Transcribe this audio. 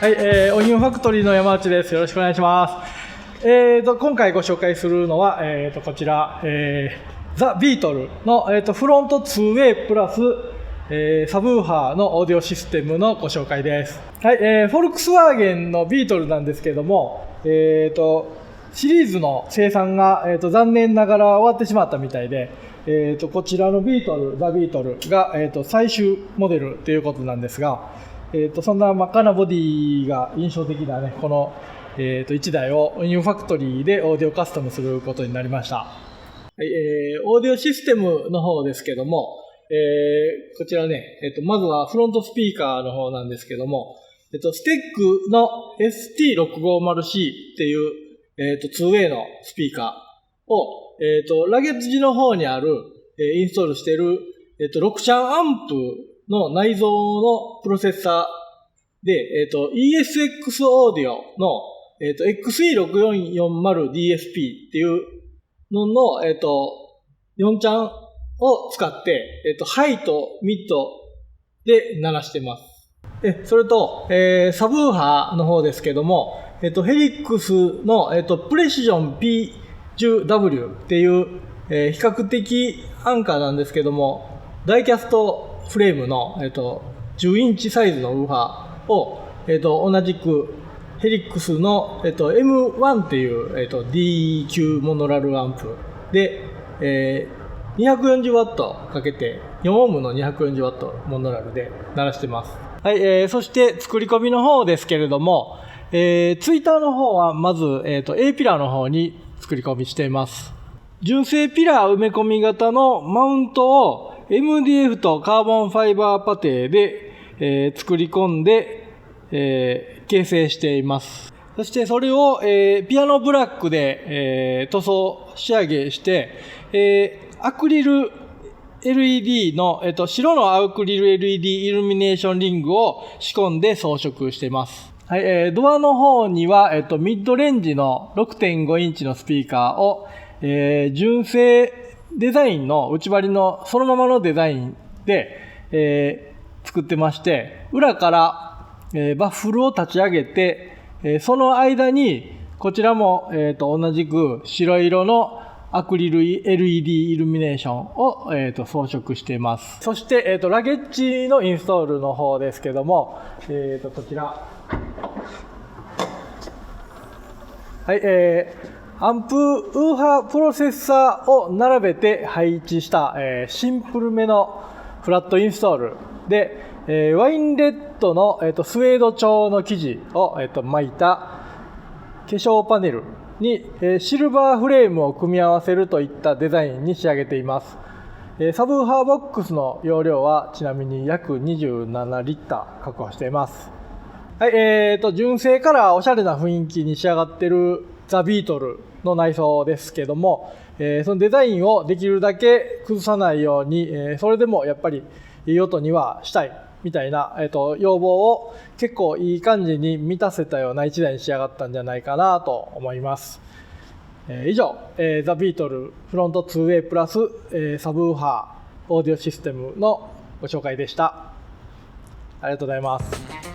はい、オニオンファクトリーの山内です。よろしくお願いします。今回ご紹介するのは、こちら、ザ・ビートルの、フロント 2way プラス、サブウーハーのオーディオシステムのご紹介です。はい、フォルクスワーゲンのビートルなんですけども、シリーズの生産が、残念ながら終わってしまったみたいで、こちらのビートル、ザ・ビートルが、最終モデルということなんですが、そんな真っ赤なボディが印象的なね、この、1台をオニオンファクトリーでオーディオカスタムすることになりました。はい、オーディオシステムの方ですけども、こちらね、まずはフロントスピーカーの方なんですけども、ステックの ST650C っていう、2way のスピーカーを、ラゲッジの方にある、インストールしている、6チャンアンプの内蔵のプロセッサーで、ESX オーディオの、XE6440DSP っていうのの、4チャンを使って、ハイとミッドで鳴らしてます。それと、サブウーハーの方ですけども、ヘリックスの、プレシジョン P10W っていう、比較的安価なんですけども、ダイキャストフレームの、10インチサイズのウーハーを、同じくヘリックスの、M1 っていう、DQ モノラルアンプで、240W かけて4オームの 240W モノラルで鳴らしてます。はい、そして作り込みの方ですけれども、ツイッターの方はまず、A ピラーの方に作り込みしています。純正ピラー埋め込み型のマウントを MDF とカーボンファイバーパテで、作り込んで、形成しています。そしてそれを、ピアノブラックで、塗装仕上げして、アクリル LED の、白のアクリル LED イルミネーションリングを仕込んで装飾しています。はい、ドアの方には、ミッドレンジの 6.5 インチのスピーカーを、純正デザインの内張りのそのままのデザインで、作ってまして、裏から、バッフルを立ち上げて、その間にこちらも、同じく白色のアクリル LED イルミネーションを、装飾しています。そして、ラゲッジのインストールの方ですけども、こちら。はい、アンプウーハープロセッサーを並べて配置した、シンプルめのフラットインストールで、ワインレッドの、スウェード調の生地を、巻いた化粧パネルに、シルバーフレームを組み合わせるといったデザインに仕上げています。サブウーハーボックスの容量はちなみに約27リッター確保しています。はい、純正からおしゃれな雰囲気に仕上がっているザ・ビートルの内装ですけども、そのデザインをできるだけ崩さないように、それでもやっぱりいい音にはしたいみたいな、要望を結構いい感じに満たせたような一台に仕上がったんじゃないかなと思います。以上、ザ・ビートルフロント 2way プラス、サブウーハーオーディオシステムのご紹介でした。ありがとうございます。